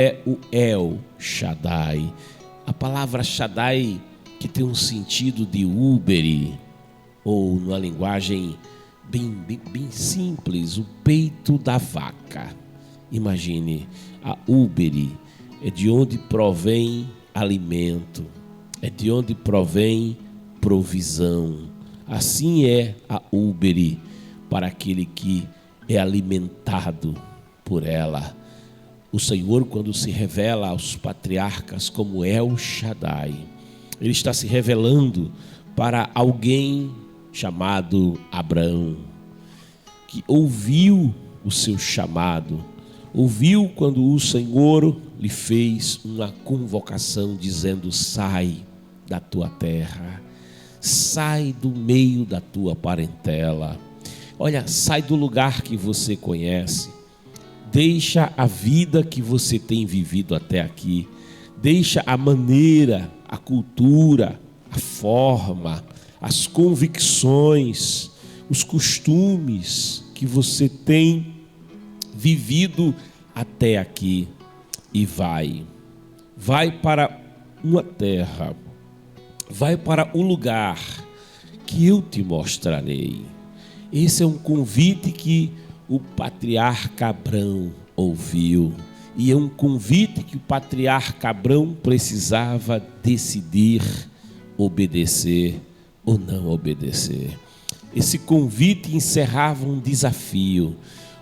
é o El Shaddai. A palavra Shaddai, que tem um sentido de úbere, ou numa linguagem bem simples, o peito da vaca. Imagine, a úbere é de onde provém alimento, é de onde provém provisão. Assim é a úbere para aquele que é alimentado por ela. O Senhor, quando se revela aos patriarcas como El Shaddai, Ele está se revelando para alguém chamado Abraão, que ouviu o seu chamado, ouviu quando o Senhor lhe fez uma convocação dizendo: sai da tua terra, sai do meio da tua parentela, olha, sai do lugar que você conhece, deixa a vida que você tem vivido até aqui, deixa a maneira, a cultura, a forma, as convicções, os costumes que você tem vivido até aqui e vai para uma terra, vai para um lugar que eu te mostrarei. Esse é um convite que o patriarca Abrão ouviu, e é um convite que o patriarca Abrão precisava decidir obedecer ou não obedecer. Esse convite encerrava um desafio,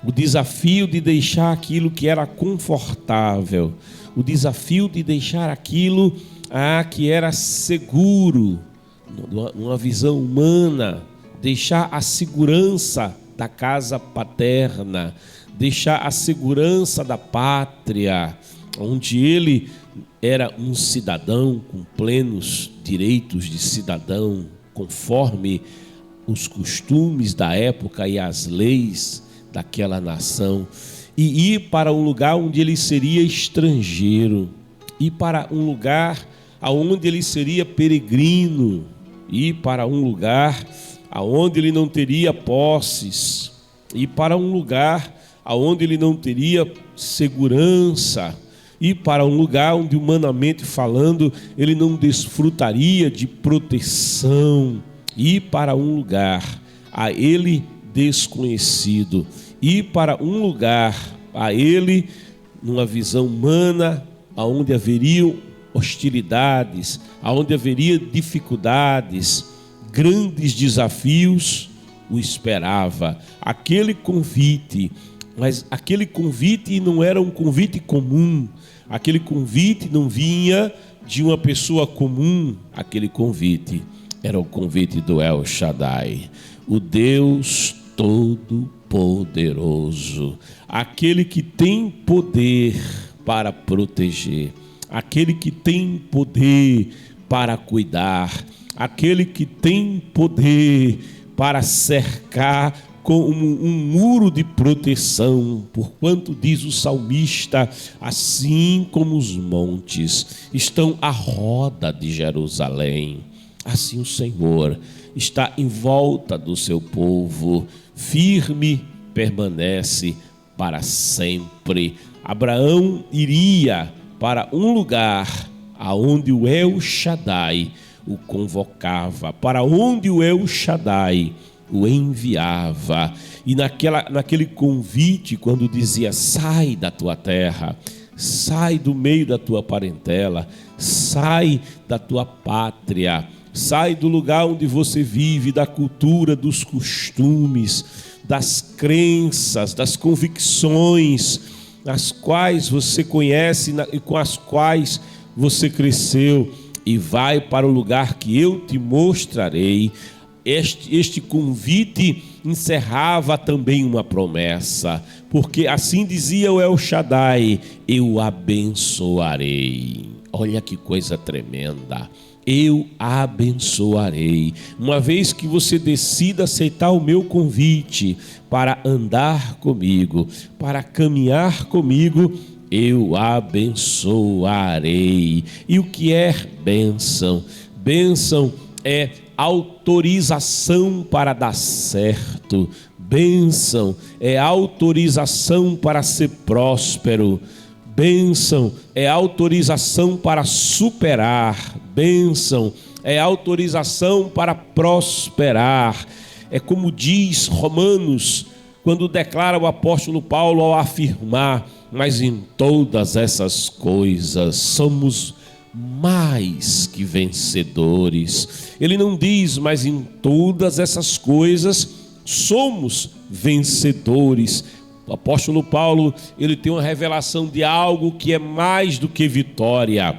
o desafio de deixar aquilo que era confortável, o desafio de deixar aquilo que era seguro, numa visão humana, deixar a segurança da casa paterna, deixar a segurança da pátria, onde ele era um cidadão com plenos direitos de cidadão, conforme os costumes da época e as leis daquela nação, e ir para um lugar onde ele seria estrangeiro, ir para um lugar onde ele seria peregrino, ir para um lugar onde ele não teria posses, ir para um lugar onde ele não teria segurança, ir para um lugar onde, humanamente falando, ele não desfrutaria de proteção, ir para um lugar a ele desconhecido, ir para um lugar a ele, numa visão humana, onde haveriam hostilidades, onde haveria dificuldades, grandes desafios o esperava. Aquele convite, mas aquele convite não era um convite comum, aquele convite não vinha de uma pessoa comum, aquele convite era o convite do El Shaddai, o Deus Todo-Poderoso, aquele que tem poder para proteger, aquele que tem poder para cuidar, aquele que tem poder para cercar como um muro de proteção, porquanto diz o salmista: assim como os montes estão à roda de Jerusalém, assim o Senhor está em volta do seu povo, firme permanece para sempre. Abraão iria para um lugar aonde o El Shaddai o convocava, para onde o El Shaddai o enviava. E naquele convite, quando dizia: sai da tua terra, sai do meio da tua parentela, sai da tua pátria, sai do lugar onde você vive, da cultura, dos costumes, das crenças, das convicções, as quais você conhece e com as quais você cresceu, e vai para o lugar que eu te mostrarei. Este convite encerrava também uma promessa, porque assim dizia o El Shaddai: eu abençoarei. Olha que coisa tremenda. Eu abençoarei. Uma vez que você decida aceitar o meu convite para andar comigo, para caminhar comigo, eu abençoarei. E o que é bênção? Bênção é autorização para dar certo. Bênção é autorização para ser próspero. Bênção é autorização para superar. Bênção é autorização para prosperar. É como diz Romanos, quando declara o apóstolo Paulo ao afirmar: mas em todas essas coisas somos mais que vencedores. Ele não diz: mas em todas essas coisas somos vencedores. O apóstolo Paulo, ele tem uma revelação de algo que é mais do que vitória.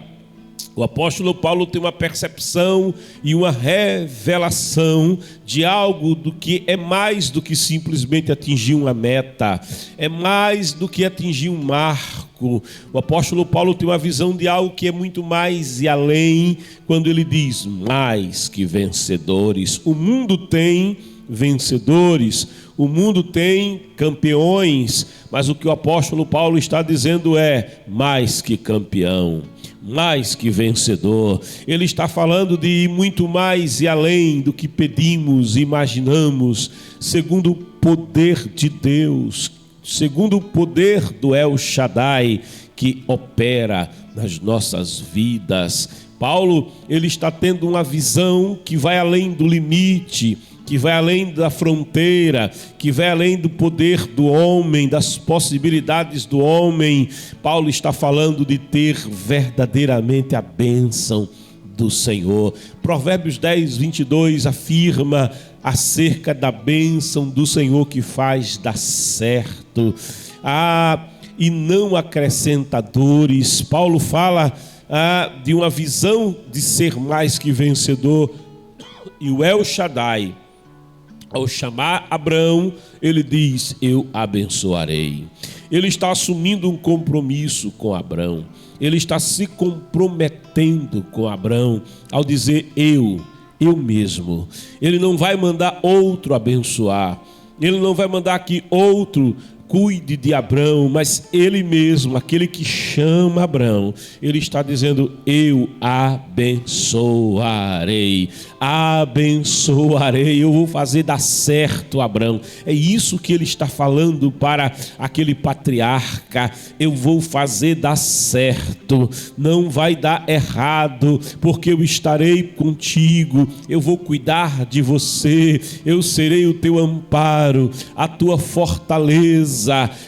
O apóstolo Paulo tem uma percepção e uma revelação de algo do que é mais do que simplesmente atingir uma meta, é mais do que atingir um marco. O apóstolo Paulo tem uma visão de algo que é muito mais e além, quando ele diz: mais que vencedores. O mundo tem vencedores, o mundo tem campeões, mas o que o apóstolo Paulo está dizendo é: mais que campeão, mais que vencedor. Ele está falando de ir muito mais e além do que pedimos, imaginamos, segundo o poder de Deus, segundo o poder do El Shaddai que opera nas nossas vidas. Paulo, ele está tendo uma visão que vai além do limite, que vai além da fronteira, que vai além do poder do homem, das possibilidades do homem. Paulo está falando de ter verdadeiramente a bênção do Senhor. Provérbios 10, 22 afirma acerca da bênção do Senhor que faz dar certo, e não acrescenta dores. Paulo fala de uma visão de ser mais que vencedor, e o El Shaddai, ao chamar Abraão, ele diz: eu abençoarei. Ele está assumindo um compromisso com Abraão. Ele está se comprometendo com Abraão ao dizer: eu mesmo. Ele não vai mandar outro abençoar. Ele não vai mandar que outro cuide de Abraão, mas ele mesmo, aquele que chama Abraão, ele está dizendo: eu abençoarei, abençoarei, eu vou fazer dar certo, Abraão. É isso que ele está falando para aquele patriarca: eu vou fazer dar certo, não vai dar errado, porque eu estarei contigo, eu vou cuidar de você, eu serei o teu amparo, a tua fortaleza,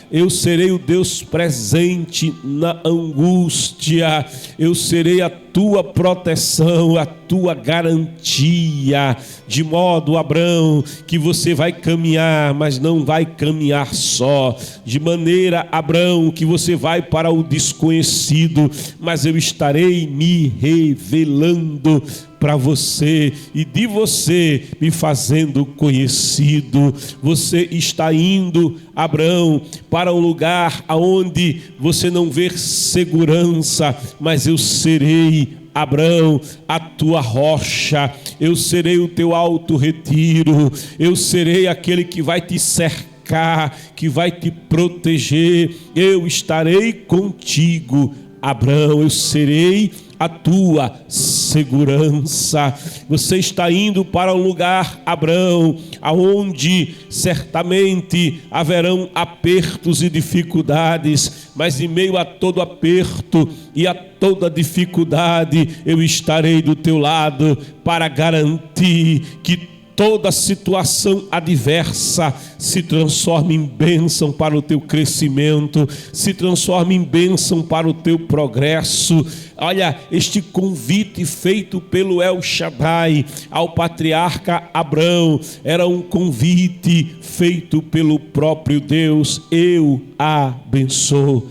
eu serei o Deus presente na angústia, eu serei a tua proteção, a tua garantia, de modo, Abraão, que você vai caminhar, mas não vai caminhar só, de maneira, Abraão, que você vai para o desconhecido, mas eu estarei me revelando para você e de você me fazendo conhecido. Você está indo, Abraão, para um lugar aonde você não vê segurança, mas eu serei, Abraão, a tua rocha, eu serei o teu alto retiro, eu serei aquele que vai te cercar, que vai te proteger, eu estarei contigo, Abraão, eu serei a tua segurança. Você está indo para um lugar, Abraão, aonde certamente haverão apertos e dificuldades, mas em meio a todo aperto e a toda dificuldade, eu estarei do teu lado para garantir que toda situação adversa se transforma em bênção para o teu crescimento, se transforma em bênção para o teu progresso. Olha, este convite feito pelo El Shaddai ao patriarca Abraão era um convite feito pelo próprio Deus: eu abençoarei.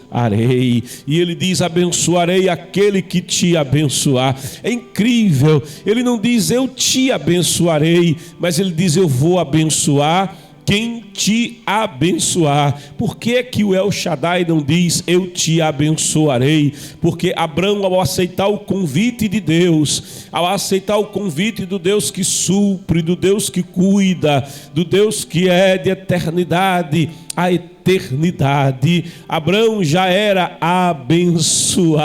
E ele diz: abençoarei aquele que te abençoar. É incrível, ele não diz eu te abençoarei, mas ele diz eu vou abençoar quem te abençoar. Por que que o El Shaddai não diz eu te abençoarei? Porque Abraão, ao aceitar o convite de Deus, ao aceitar o convite do Deus que supre, do Deus que cuida, do Deus que é de eternidade a eternidade, Abraão já era abençoado,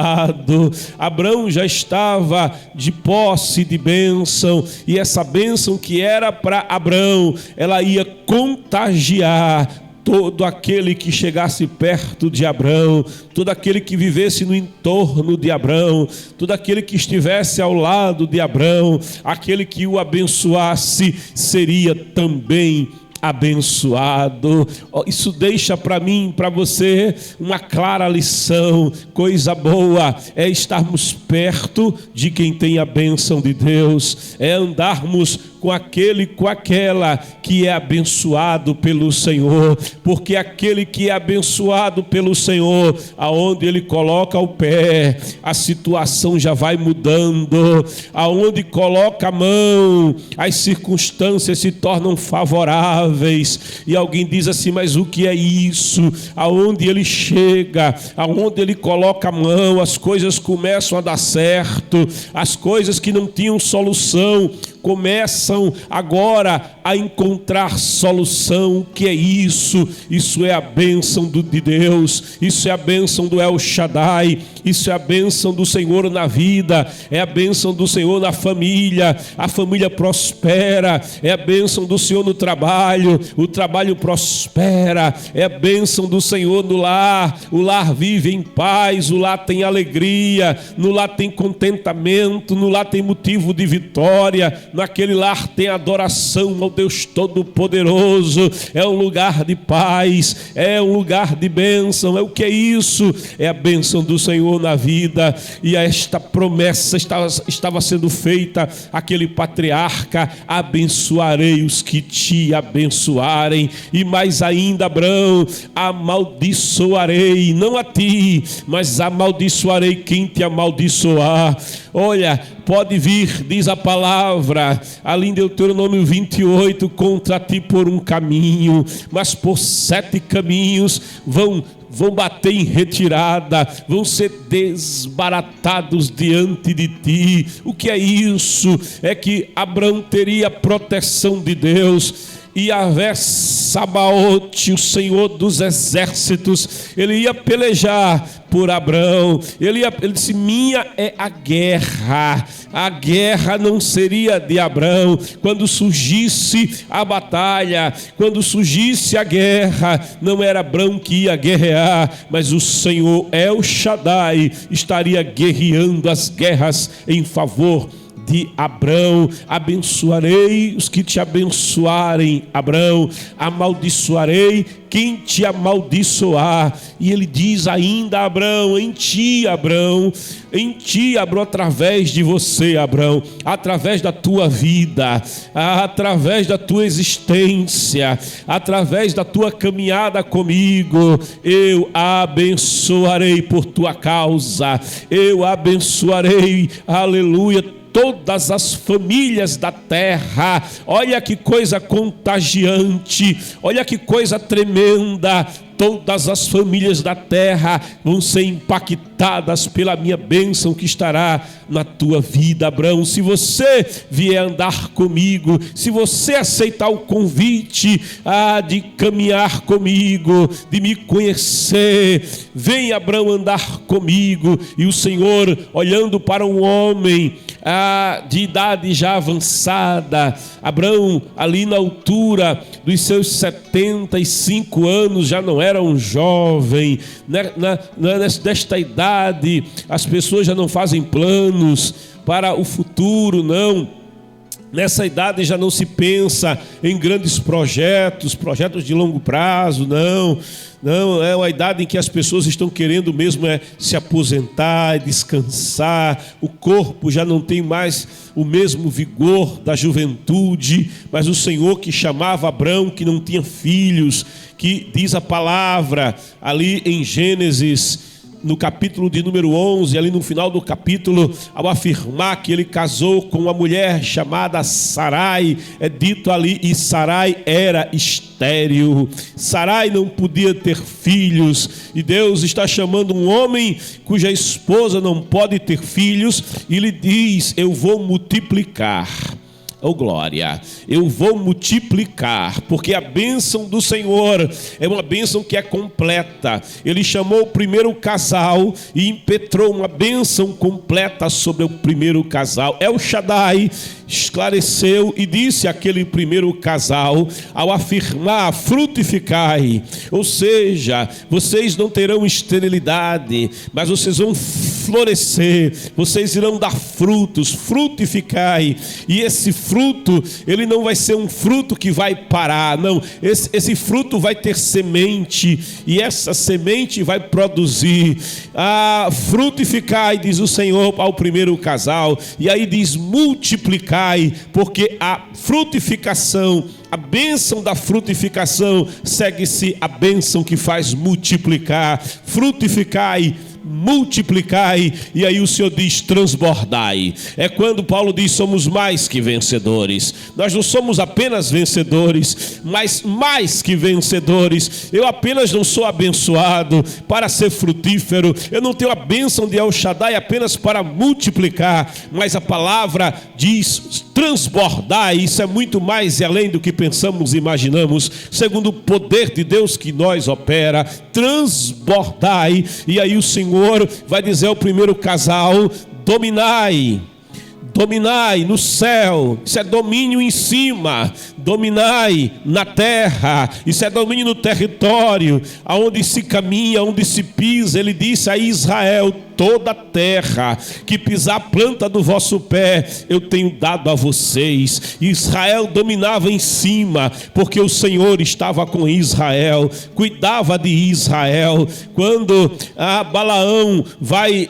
Abraão já estava de posse de bênção, e essa bênção que era para Abraão, ela ia contagiar todo aquele que chegasse perto de Abrão, todo aquele que vivesse no entorno de Abrão, todo aquele que estivesse ao lado de Abrão, aquele que o abençoasse, seria também abençoado. Isso deixa para mim, para você, uma clara lição. Coisa boa é estarmos perto de quem tem a bênção de Deus, é andarmos com aquele, com aquela que é abençoado pelo Senhor, porque aquele que é abençoado pelo Senhor, aonde ele coloca o pé, a situação já vai mudando, aonde coloca a mão, as circunstâncias se tornam favoráveis. E alguém diz assim: mas o que é isso? Aonde ele chega, aonde ele coloca a mão, as coisas começam a dar certo, as coisas que não tinham solução começam agora a encontrar solução. O que é isso? Isso é a bênção de Deus, isso é a bênção do El Shaddai, isso é a bênção do Senhor na vida, é a bênção do Senhor na família, a família prospera, é a bênção do Senhor no trabalho, o trabalho prospera, é a bênção do Senhor no lar, o lar vive em paz, o lar tem alegria, no lar tem contentamento, no lar tem motivo de vitória, naquele lar tem adoração ao Deus Todo-Poderoso, é um lugar de paz, é um lugar de bênção. É o que é isso? É a bênção do Senhor na vida. E esta promessa estava sendo feita àquele patriarca: abençoarei os que te abençoarem, e mais ainda, Abrão, amaldiçoarei, não a ti, mas amaldiçoarei quem te amaldiçoar. Olha, pode vir, diz a palavra ali em Deuteronômio 28, contra ti por um caminho, mas por 7 caminhos vão bater em retirada, vão ser desbaratados diante de ti. O que é isso? É que Abrão teria a proteção de Deus. Yahvé Sabaote, o Senhor dos exércitos, ele ia pelejar por Abrão. Ele disse: minha é a guerra não seria de Abrão. Quando surgisse a batalha, quando surgisse a guerra, não era Abrão que ia guerrear, mas o Senhor El Shaddai estaria guerreando as guerras em favor de Abrão. Abençoarei os que te abençoarem, Abrão, amaldiçoarei quem te amaldiçoar. E ele diz ainda: Abrão, em ti, Abrão, através de você, Abrão, através da tua vida, através da tua existência, através da tua caminhada comigo, eu abençoarei por tua causa, eu abençoarei, aleluia, todas as famílias da terra. Olha que coisa contagiante, olha que coisa tremenda. Todas as famílias da terra vão ser impactadas pela minha bênção que estará na tua vida, Abrão. Se você vier andar comigo, se você aceitar o convite de caminhar comigo, de me conhecer, vem, Abrão, andar comigo. E o Senhor, olhando para um homem de idade já avançada, Abrão ali na altura dos seus 75 anos, já não era um jovem. Nesta idade as pessoas já não fazem planos para o futuro, não. Nessa idade já não se pensa em grandes projetos de longo prazo, não. É uma idade em que as pessoas estão querendo mesmo se aposentar, descansar. O corpo já não tem mais o mesmo vigor da juventude, mas o Senhor que chamava Abrão, que não tinha filhos, que diz a palavra ali em Gênesis, no capítulo de número 11, ali no final do capítulo, ao afirmar que ele casou com uma mulher chamada Sarai, é dito ali, e Sarai era estéril. Sarai não podia ter filhos, e Deus está chamando um homem cuja esposa não pode ter filhos, e lhe diz: eu vou multiplicar. Oh glória, eu vou multiplicar, porque a bênção do Senhor é uma bênção que é completa. Ele chamou o primeiro casal e impetrou uma bênção completa sobre o primeiro casal. El Shaddai esclareceu e disse àquele primeiro casal, ao afirmar: frutificai, ou seja, vocês não terão esterilidade, mas vocês vão florescer, vocês irão dar frutos, frutificai. E esse fruto, ele não vai ser um fruto que vai parar, não, esse fruto vai ter semente, e essa semente vai produzir. Frutificai, diz o Senhor ao primeiro casal, e aí diz multiplicai, porque a frutificação, a bênção da frutificação, segue-se a bênção que faz multiplicar. Frutificai, multiplicai, e aí o Senhor diz transbordai. É quando Paulo diz: somos mais que vencedores. Nós não somos apenas vencedores, mas mais que vencedores. Eu apenas não sou abençoado para ser frutífero, eu não tenho a bênção de El Shaddai apenas para multiplicar, mas a palavra diz transbordar. Isso é muito mais e além do que pensamos e imaginamos, segundo o poder de Deus que nós opera. Transbordai. E aí o Senhor vai dizer ao primeiro casal: dominai, dominai no céu. Isso é domínio em cima. Dominai na terra. Isso é domínio no território, aonde se caminha, onde se pisa. Ele disse a Israel: toda a terra que pisar a planta do vosso pé, eu tenho dado a vocês. Israel dominava em cima, porque o Senhor estava com Israel, cuidava de Israel. Quando Balaão vai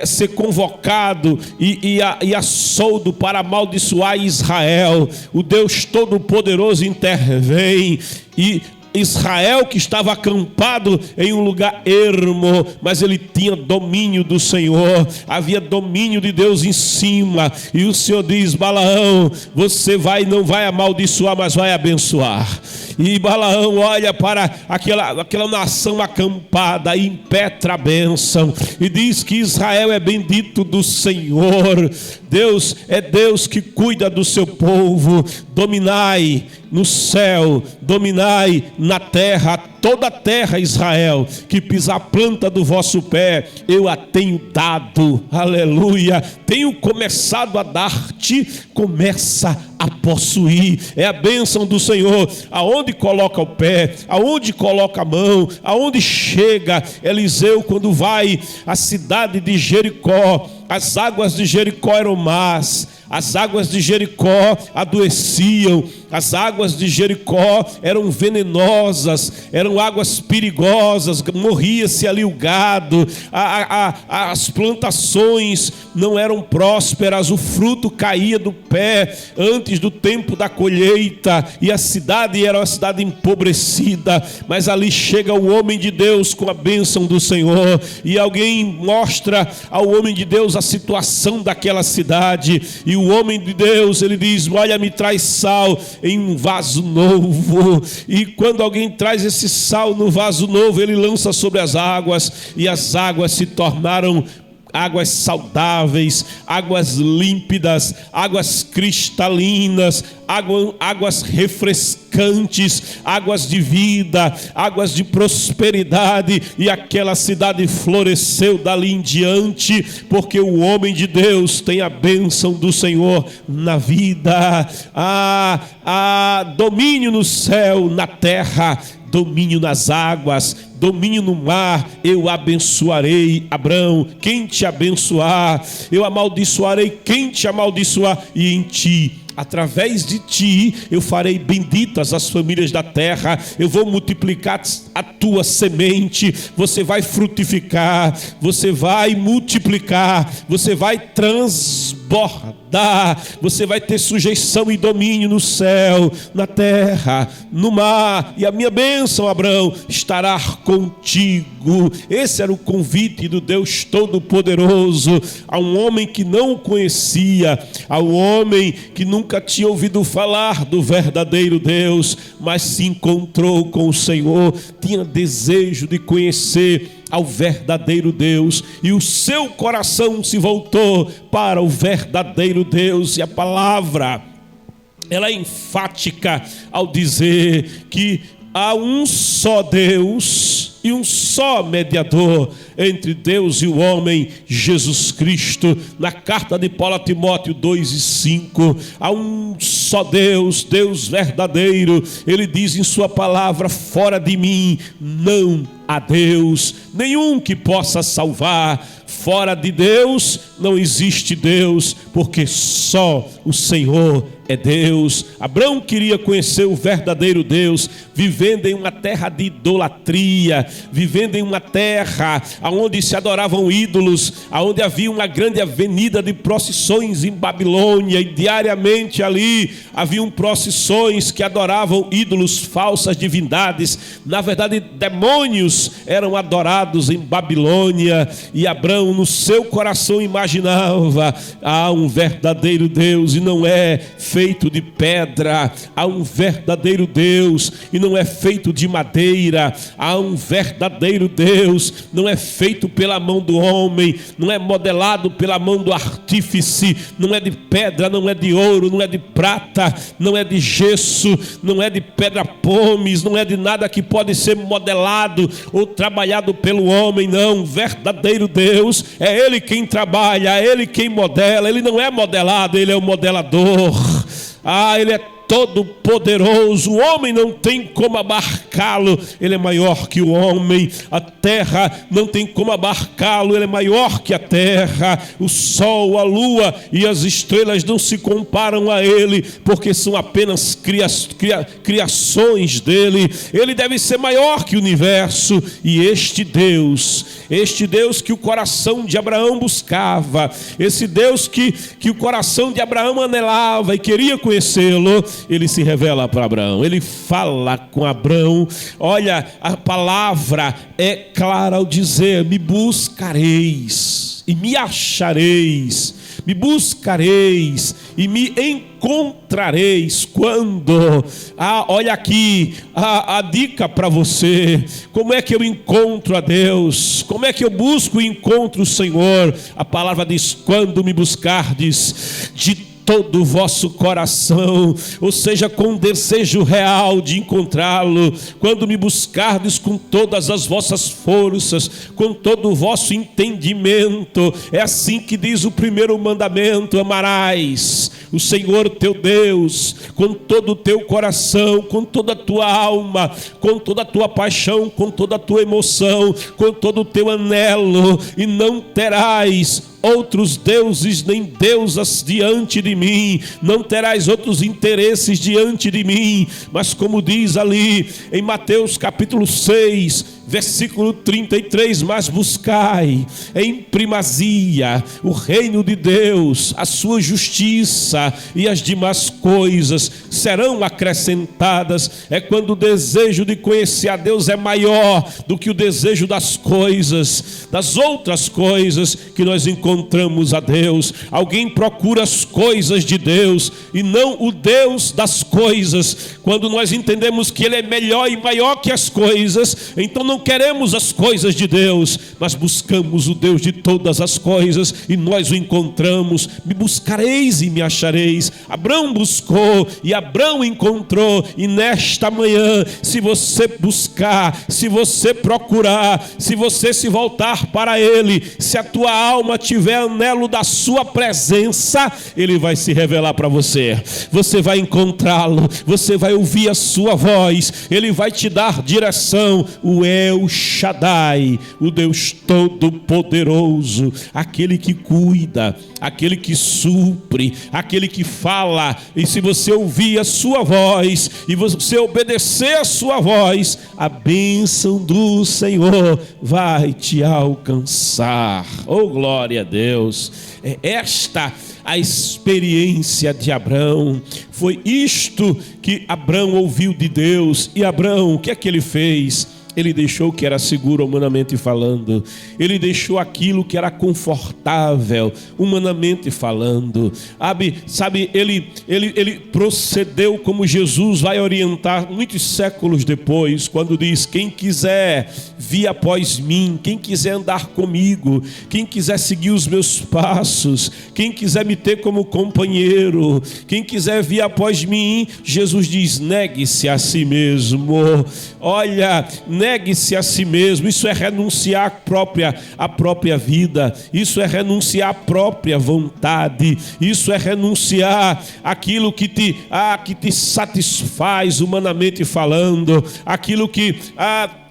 ser convocado e a soldo para amaldiçoar Israel, o Deus Todo-Poderoso intervém, e Israel, que estava acampado em um lugar ermo, mas ele tinha domínio do Senhor, havia domínio de Deus em cima. E o Senhor diz: Balaão, você não vai amaldiçoar, mas vai abençoar. E Balaão olha para aquela nação acampada e impetra a bênção, e diz que Israel é bendito do Senhor. Deus é Deus que cuida do seu povo. Dominai no céu, dominai na terra. Toda a terra, Israel, que pisar a planta do vosso pé, eu a tenho dado. Aleluia. Tenho começado a dar-te, começa a possuir. É a bênção do Senhor. Aonde coloca o pé, aonde coloca a mão, aonde chega. Eliseu, quando vai à cidade de Jericó, as águas de Jericó eram más, as águas de Jericó adoeciam, as águas de Jericó eram venenosas, eram águas perigosas, morria-se ali o gado, as plantações não eram prósperas, o fruto caía do pé antes do tempo da colheita, e a cidade era uma cidade empobrecida. Mas ali chega o homem de Deus com a bênção do Senhor, e alguém mostra ao homem de Deus a situação daquela cidade, e o homem de Deus, ele diz: olha, me traz sal em um vaso novo. E quando alguém traz esse sal no vaso novo, ele lança sobre as águas, e as águas se tornaram águas saudáveis, águas límpidas, águas cristalinas, águas refrescantes, águas de vida, águas de prosperidade. E aquela cidade floresceu dali em diante, porque o homem de Deus tem a bênção do Senhor na vida. Domínio no céu, na terra, domínio nas águas, domínio no mar. Eu abençoarei Abrão, quem te abençoar, eu amaldiçoarei quem te amaldiçoar, e em ti, através de ti, eu farei benditas as famílias da terra. Eu vou multiplicar a tua semente, você vai frutificar, você vai multiplicar, você vai transbordar, você vai ter sujeição e domínio no céu, na terra, no mar, e a minha bênção, Abraão, estará contigo. Esse era o convite do Deus Todo-Poderoso a um homem que não o conhecia, a um homem que nunca tinha ouvido falar do verdadeiro Deus, mas se encontrou com o Senhor, tinha desejo de conhecer ao verdadeiro Deus, e o seu coração se voltou para o verdadeiro Deus. E a palavra ela é enfática ao dizer que há um só Deus e um só mediador entre Deus e o homem, Jesus Cristo. Na carta de Paulo a Timóteo 2:5, há um só Deus, Deus verdadeiro. Ele diz em sua palavra: fora de mim não há Deus nenhum que possa salvar. Fora de Deus não existe Deus, porque só o Senhor é Deus. Abraão queria conhecer o verdadeiro Deus, vivendo em uma terra de idolatria, vivendo em uma terra onde se adoravam ídolos, onde havia uma grande avenida de procissões em Babilônia, e diariamente ali haviam procissões que adoravam ídolos, falsas divindades. Na verdade, demônios eram adorados em Babilônia, e Abraão no seu coração imaginava: há um verdadeiro Deus e não é feito de pedra, há um verdadeiro Deus e não é feito de madeira, há um verdadeiro Deus, não é feito pela mão do homem, não é modelado pela mão do artífice, não é de pedra, não é de ouro, não é de prata, não é de gesso, não é de pedra pomes, não é de nada que pode ser modelado ou trabalhado pelo homem. Não, o verdadeiro Deus é Ele quem trabalha, é Ele quem modela. Ele não é modelado, Ele é o modelador. Ele é todo poderoso, o homem não tem como abarcá-lo, Ele é maior que o homem. A terra não tem como abarcá-lo, Ele é maior que a terra. O sol, a lua e as estrelas não se comparam a Ele, porque são apenas criações dEle. Ele deve ser maior que o universo. E este Deus que o coração de Abraão buscava, esse Deus que o coração de Abraão anelava e queria conhecê-lo, Ele se revela para Abraão, Ele fala com Abraão. Olha, a palavra é clara ao dizer: me buscareis e me achareis, me buscareis e me encontrareis quando... olha aqui a dica para você. Como é que eu encontro a Deus? Como é que eu busco e encontro o Senhor? A palavra diz: quando me buscardes de todo o vosso coração, ou seja, com desejo real de encontrá-lo. Quando me buscardes com todas as vossas forças, com todo o vosso entendimento. É assim que diz o primeiro mandamento: amarás o Senhor teu Deus com todo o teu coração, com toda a tua alma, com toda a tua paixão, com toda a tua emoção, com todo o teu anelo, e não terás outros deuses nem deusas diante de mim, não terás outros interesses diante de mim. Mas como diz ali em Mateus capítulo 6, versículo 33, mas buscai em primazia o reino de Deus, a sua justiça, e as demais coisas serão acrescentadas. É quando o desejo de conhecer a Deus é maior do que o desejo das coisas, das outras coisas, que nós encontramos a Deus. Alguém procura as coisas de Deus e não o Deus das coisas. Quando nós entendemos que Ele é melhor e maior que as coisas, então não queremos as coisas de Deus, mas buscamos o Deus de todas as coisas, e nós o encontramos. Me buscareis e me achareis. Abraão buscou e Abraão encontrou. E nesta manhã, se você buscar, se você procurar, se você se voltar para Ele, se a tua alma tiver anelo da sua presença, Ele vai se revelar para você. Você vai encontrá-lo, você vai ouvir a sua voz, Ele vai te dar direção. O El Shaddai, o Deus Todo-Poderoso, aquele que cuida, aquele que supre, aquele que fala. E se você ouvir a sua voz e você obedecer a sua voz, a bênção do Senhor vai te alcançar. Oh, glória a Deus! É esta a experiência de Abraão. Foi isto que Abraão ouviu de Deus. E Abraão, o que é que ele fez? Ele deixou o que era seguro humanamente falando. Ele deixou aquilo que era confortável humanamente falando. Sabe, ele procedeu como Jesus vai orientar muitos séculos depois, quando diz: quem quiser vir após mim, quem quiser andar comigo, quem quiser seguir os meus passos, quem quiser me ter como companheiro, quem quiser vir após mim, Jesus diz: negue-se a si mesmo. Olha, negue-se a si mesmo. Isso é renunciar à própria vida. Isso é renunciar à própria vontade. Isso é renunciar àquilo que te satisfaz humanamente falando, aquilo que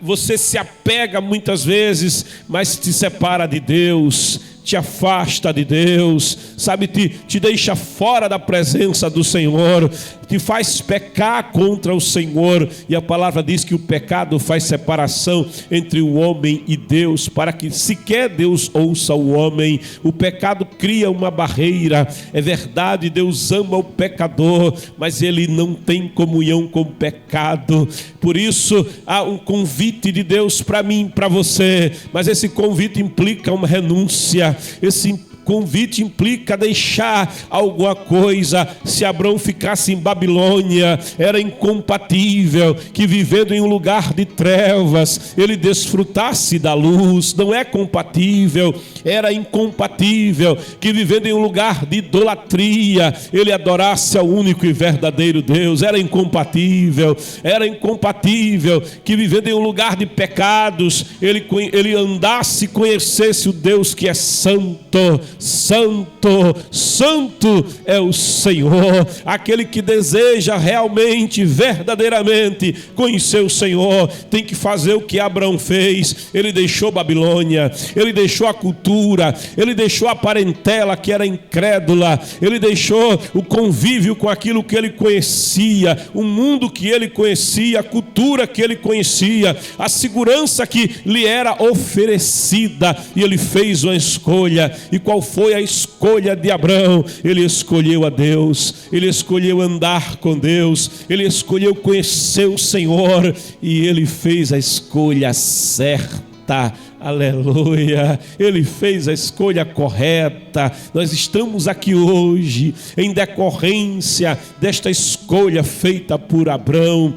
você se apega muitas vezes, mas te separa de Deus, te afasta de Deus, sabe, te deixa fora da presença do Senhor, te faz pecar contra o Senhor. E a palavra diz que o pecado faz separação entre o homem e Deus, para que sequer Deus ouça o homem. O pecado cria uma barreira. É verdade, Deus ama o pecador, mas Ele não tem comunhão com o pecado. Por isso há um convite de Deus para mim, para você, mas esse convite implica uma renúncia. Esse convite implica deixar alguma coisa. Se Abraão ficasse em Babilônia, era incompatível que, vivendo em um lugar de trevas, ele desfrutasse da luz. Não é compatível. Era incompatível que, vivendo em um lugar de idolatria, ele adorasse ao único e verdadeiro Deus. Era incompatível. Era incompatível que, vivendo em um lugar de pecados, ele andasse e conhecesse o Deus que é santo. Santo, santo é o Senhor. Aquele que deseja realmente, verdadeiramente conhecer o Senhor, tem que fazer o que Abraão fez. Ele deixou Babilônia, ele deixou a cultura, ele deixou a parentela que era incrédula, ele deixou o convívio com aquilo que ele conhecia, o mundo que ele conhecia, a cultura que ele conhecia, a segurança que lhe era oferecida, e ele fez uma escolha. E qual foi a escolha de Abraão? Ele escolheu a Deus, ele escolheu andar com Deus, ele escolheu conhecer o Senhor, e ele fez a escolha certa. Aleluia, ele fez a escolha correta. Nós estamos aqui hoje em decorrência desta escolha feita por Abraão.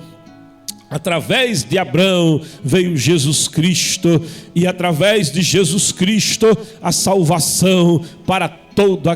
Através de Abraão veio Jesus Cristo, e através de Jesus Cristo a salvação para toda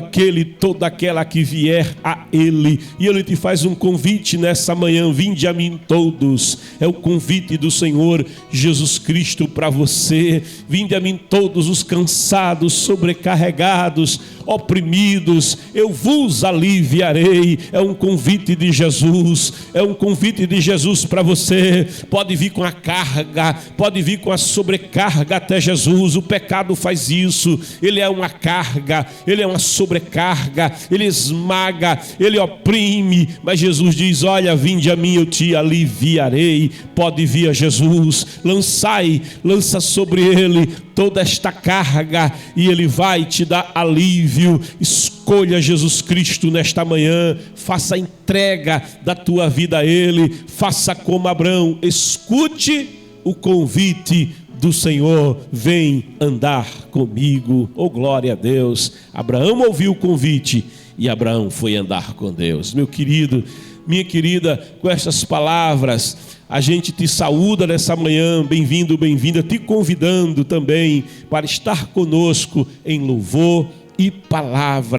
aquela que vier a Ele. E Ele te faz um convite nessa manhã: vinde a mim todos. É o convite do Senhor Jesus Cristo para você. Vinde a mim todos os cansados, sobrecarregados, oprimidos, eu vos aliviarei. É um convite de Jesus, é um convite de Jesus para você. Pode vir com a carga, pode vir com a sobrecarga até Jesus. O pecado faz isso, ele é uma carga, ele é uma sobrecarga, ele esmaga, ele oprime, mas Jesus diz: olha, vinde a mim, eu te aliviarei. Pode vir a Jesus, lança sobre ele toda esta carga, e ele vai te dar alívio. Escolha Jesus Cristo nesta manhã, faça a entrega da tua vida a Ele, faça como Abraão, escute o convite do Senhor: vem andar comigo. Oh, glória a Deus! Abraão ouviu o convite e Abraão foi andar com Deus. Meu querido, minha querida, com estas palavras a gente te saúda nessa manhã. Bem-vindo, bem-vinda, te convidando também para estar conosco em louvor e palavra.